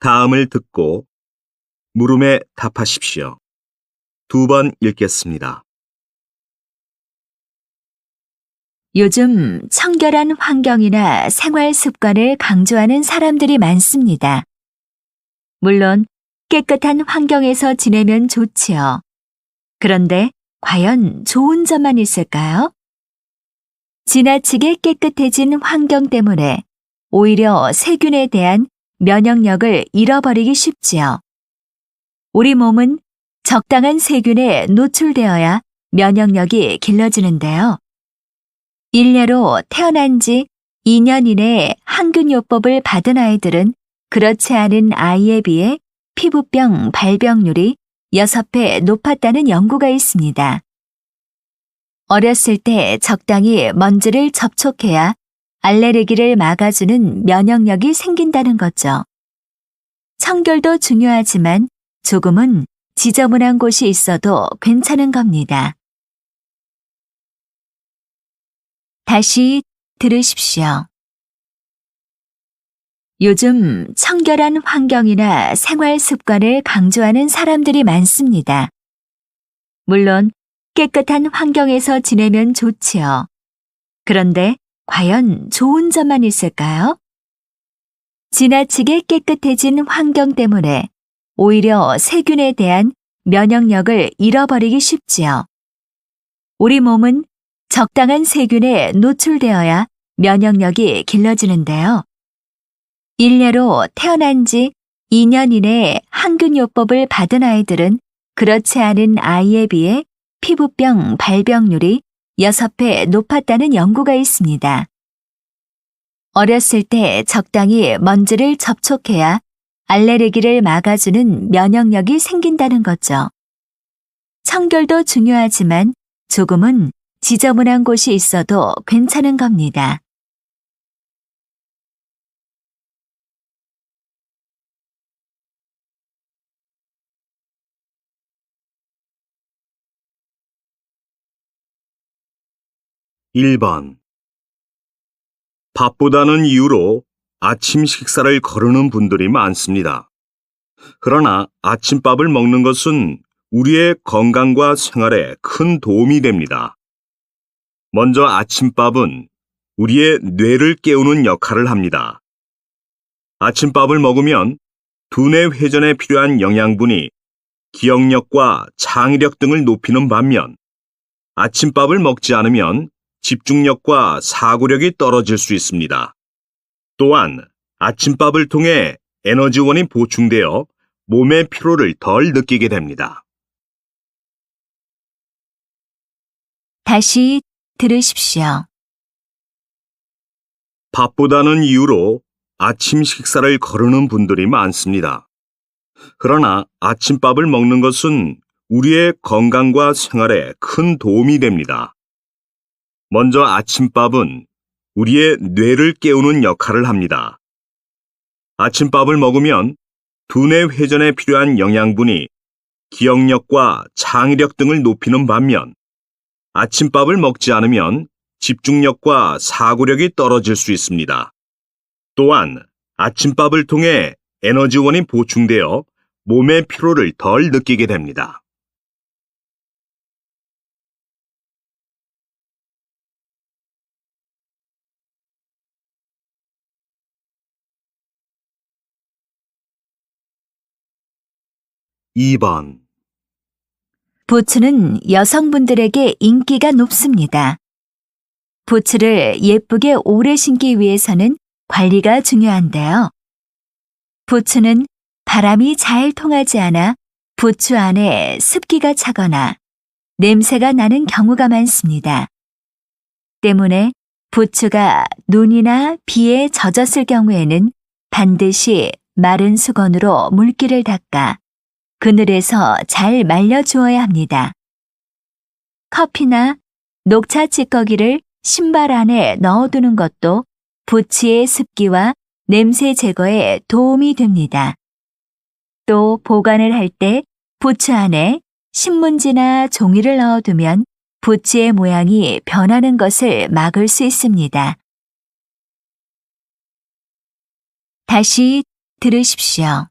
다음을 듣고 물음에 답하십시오. 2번 읽겠습니다. 요즘 청결한 환경이나 생활 습관을 강조하는 사람들이 많습니다. 물론 깨끗한 환경에서 지내면 좋지요. 그런데 과연 좋은 점만 있을까요? 지나치게 깨끗해진 환경 때문에 오히려 세균에 대한 면역력을 잃어버리기 쉽지요. 우리 몸은 적당한 세균에 노출되어야 면역력이 길러지는데요. 일례로 태어난 지 2년 이내에 항균요법을 받은 아이들은 그렇지 않은 아이에 비해 피부병 발병률이 6배 높았다는 연구가 있습니다. 어렸을 때 적당히 먼지를 접촉해야 알레르기를 막아주는 면역력이 생긴다는 거죠. 청결도 중요하지만 조금은 지저분한 곳이 있어도 괜찮은 겁니다. 다시 들으십시오. 요즘 청결한 환경이나 생활 습관을 강조하는 사람들이 많습니다. 물론 깨끗한 환경에서 지내면 좋지요. 그런데 과연 좋은 점만 있을까요? 지나치게 깨끗해진 환경 때문에 오히려 세균에 대한 면역력을 잃어버리기 쉽지요. 우리 몸은 적당한 세균에 노출되어야 면역력이 길러지는데요. 일례로 태어난 지 2년 이내에 항균요법을 받은 아이들은 그렇지 않은 아이에 비해 피부병 발병률이 6배 높았다는 연구가 있습니다. 어렸을 때 적당히 먼지를 접촉해야 알레르기를 막아주는 면역력이 생긴다는 거죠. 청결도 중요하지만 조금은 지저분한 곳이 있어도 괜찮은 겁니다. (1번) 바쁘다는 이유로 아침 식사를 거르는 분들이 많습니다. 그러나 아침밥을 먹는 것은 우리의 건강과 생활에 큰 도움이 됩니다. 먼저 아침밥은 우리의 뇌를 깨우는 역할을 합니다. 아침밥을 먹으면 두뇌 회전에 필요한 영양분이 기억력과 창의력 등을 높이는 반면 아침밥을 먹지 않으면 집중력과 사고력이 떨어질 수 있습니다. 또한 아침밥을 통해 에너지원이 보충되어 몸의 피로를 덜 느끼게 됩니다. 다시 들으십시오. 바쁘다는 이유로 아침 식사를 거르는 분들이 많습니다. 그러나 아침밥을 먹는 것은 우리의 건강과 생활에 큰 도움이 됩니다. 먼저 아침밥은 우리의 뇌를 깨우는 역할을 합니다. 아침밥을 먹으면 두뇌 회전에 필요한 영양분이 기억력과 창의력 등을 높이는 반면 아침밥을 먹지 않으면 집중력과 사고력이 떨어질 수 있습니다. 또한 아침밥을 통해 에너지원이 보충되어 몸의 피로를 덜 느끼게 됩니다. (2번) 부츠는 여성분들에게 인기가 높습니다. 부츠를 예쁘게 오래 신기 위해서는 관리가 중요한데요. 부츠는 바람이 잘 통하지 않아 부츠 안에 습기가 차거나 냄새가 나는 경우가 많습니다. 때문에 부츠가 눈이나 비에 젖었을 경우에는 반드시 마른 수건으로 물기를 닦아 그늘에서 잘 말려주어야 합니다. 커피나 녹차 찌꺼기를 신발 안에 넣어두는 것도 부츠의 습기와 냄새 제거에 도움이 됩니다. 또 보관을 할 때 부츠 안에 신문지나 종이를 넣어두면 부츠의 모양이 변하는 것을 막을 수 있습니다. 다시 들으십시오.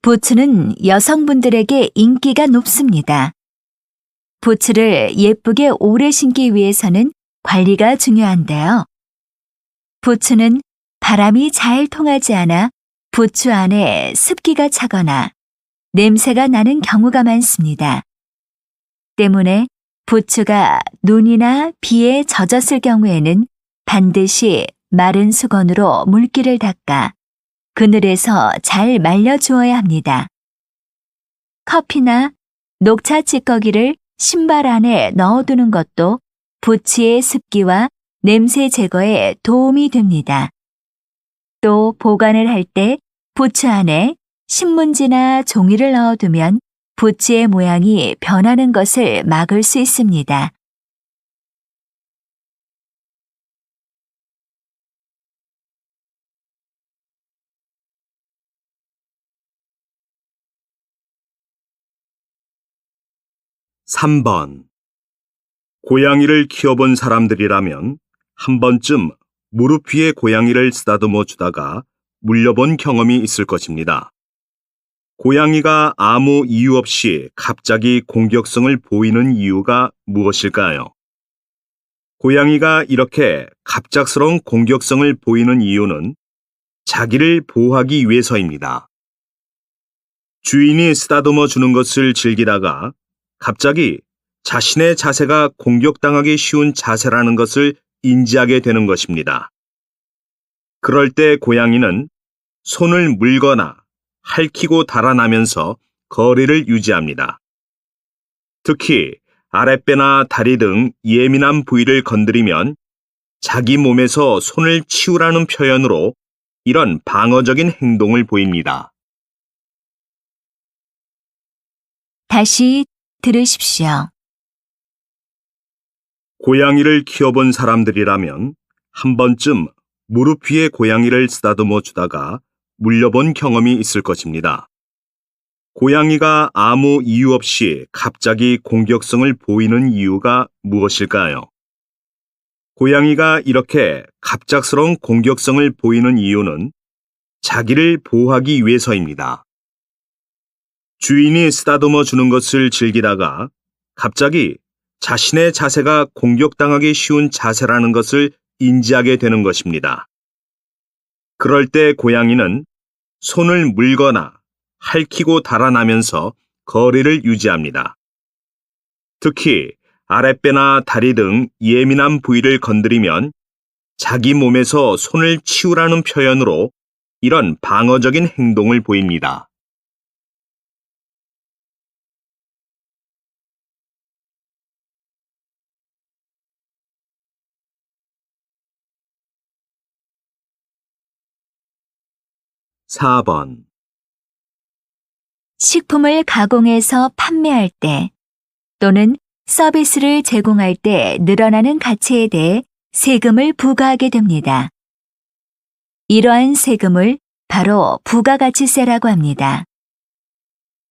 부츠는 여성분들에게 인기가 높습니다. 부츠를 예쁘게 오래 신기 위해서는 관리가 중요한데요. 부츠는 바람이 잘 통하지 않아 부츠 안에 습기가 차거나 냄새가 나는 경우가 많습니다. 때문에 부츠가 눈이나 비에 젖었을 경우에는 반드시 마른 수건으로 물기를 닦아 그늘에서 잘 말려주어야 합니다. 커피나 녹차 찌꺼기를 신발 안에 넣어두는 것도 부츠의 습기와 냄새 제거에 도움이 됩니다. 또 보관을 할 때 부츠 안에 신문지나 종이를 넣어두면 부츠의 모양이 변하는 것을 막을 수 있습니다. (3번) 고양이를 키워본 사람들이라면 한 번쯤 무릎 위에 고양이를 쓰다듬어 주다가 물려본 경험이 있을 것입니다. 고양이가 아무 이유 없이 갑자기 공격성을 보이는 이유가 무엇일까요? 고양이가 이렇게 갑작스러운 공격성을 보이는 이유는 자기를 보호하기 위해서입니다. 주인이 쓰다듬어 주는 것을 즐기다가 갑자기 자신의 자세가 공격당하기 쉬운 자세라는 것을 인지하게 되는 것입니다. 그럴 때 고양이는 손을 물거나 핥히고 달아나면서 거리를 유지합니다. 특히 아랫배나 다리 등 예민한 부위를 건드리면 자기 몸에서 손을 치우라는 표현으로 이런 방어적인 행동을 보입니다. 다시 들으십시오. 고양이를 키워본 사람들이라면 한 번쯤 무릎 위에 고양이를 쓰다듬어 주다가 물려본 경험이 있을 것입니다. 고양이가 아무 이유 없이 갑자기 공격성을 보이는 이유가 무엇일까요? 고양이가 이렇게 갑작스러운 공격성을 보이는 이유는 자기를 보호하기 위해서입니다. 주인이 쓰다듬어 주는 것을 즐기다가 갑자기 자신의 자세가 공격당하기 쉬운 자세라는 것을 인지하게 되는 것입니다. 그럴 때 고양이는 손을 물거나 핥히고 달아나면서 거리를 유지합니다. 특히 아랫배나 다리 등 예민한 부위를 건드리면 자기 몸에서 손을 치우라는 표현으로 이런 방어적인 행동을 보입니다. (4번) 식품을 가공해서 판매할 때 또는 서비스를 제공할 때 늘어나는 가치에 대해 세금을 부과하게 됩니다. 이러한 세금을 바로 부가가치세라고 합니다.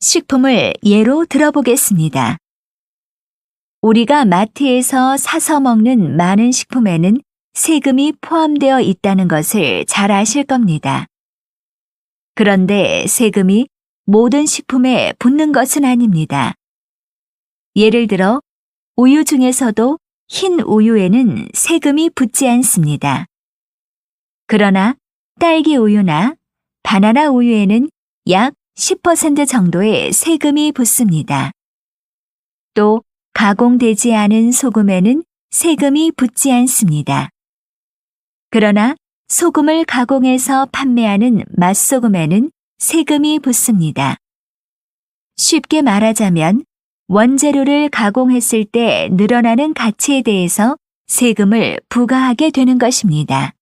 식품을 예로 들어보겠습니다. 우리가 마트에서 사서 먹는 많은 식품에는 세금이 포함되어 있다는 것을 잘 아실 겁니다. 그런데 세금이 모든 식품에 붙는 것은 아닙니다. 예를 들어 우유 중에서도 흰 우유에는 세금이 붙지 않습니다. 그러나 딸기 우유나 바나나 우유에는 약 10% 정도의 세금이 붙습니다. 또 가공되지 않은 소금에는 세금이 붙지 않습니다. 그러나 소금을 가공해서 판매하는 맛소금에는 세금이 붙습니다. 쉽게 말하자면 원재료를 가공했을 때 늘어나는 가치에 대해서 세금을 부과하게 되는 것입니다.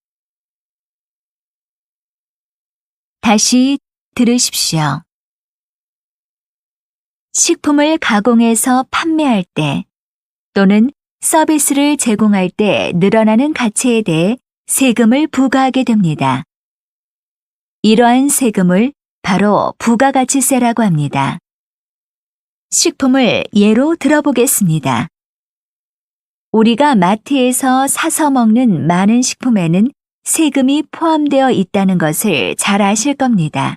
다시 들으십시오. 식품을 가공해서 판매할 때 또는 서비스를 제공할 때 늘어나는 가치에 대해 세금을 부과하게 됩니다. 이러한 세금을 바로 부가가치세라고 합니다. 식품을 예로 들어보겠습니다. 우리가 마트에서 사서 먹는 많은 식품에는 세금이 포함되어 있다는 것을 잘 아실 겁니다.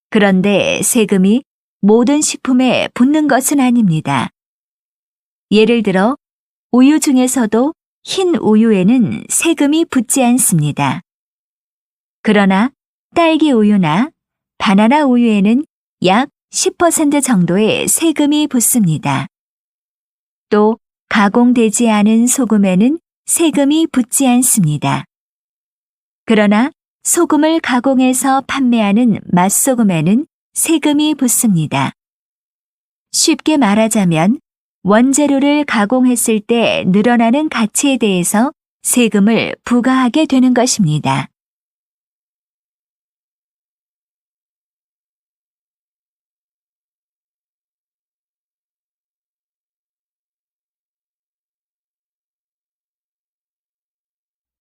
그런데 세금이 모든 식품에 붙는 것은 아닙니다. 예를 들어 우유 중에서도 흰 우유에는 세금이 붙지 않습니다. 그러나 딸기 우유나 바나나 우유에는 약 10% 정도의 세금이 붙습니다. 또 가공되지 않은 소금에는 세금이 붙지 않습니다. 그러나 소금을 가공해서 판매하는 맛소금에는 세금이 붙습니다. 쉽게 말하자면 원재료를 가공했을 때 늘어나는 가치에 대해서 세금을 부과하게 되는 것입니다.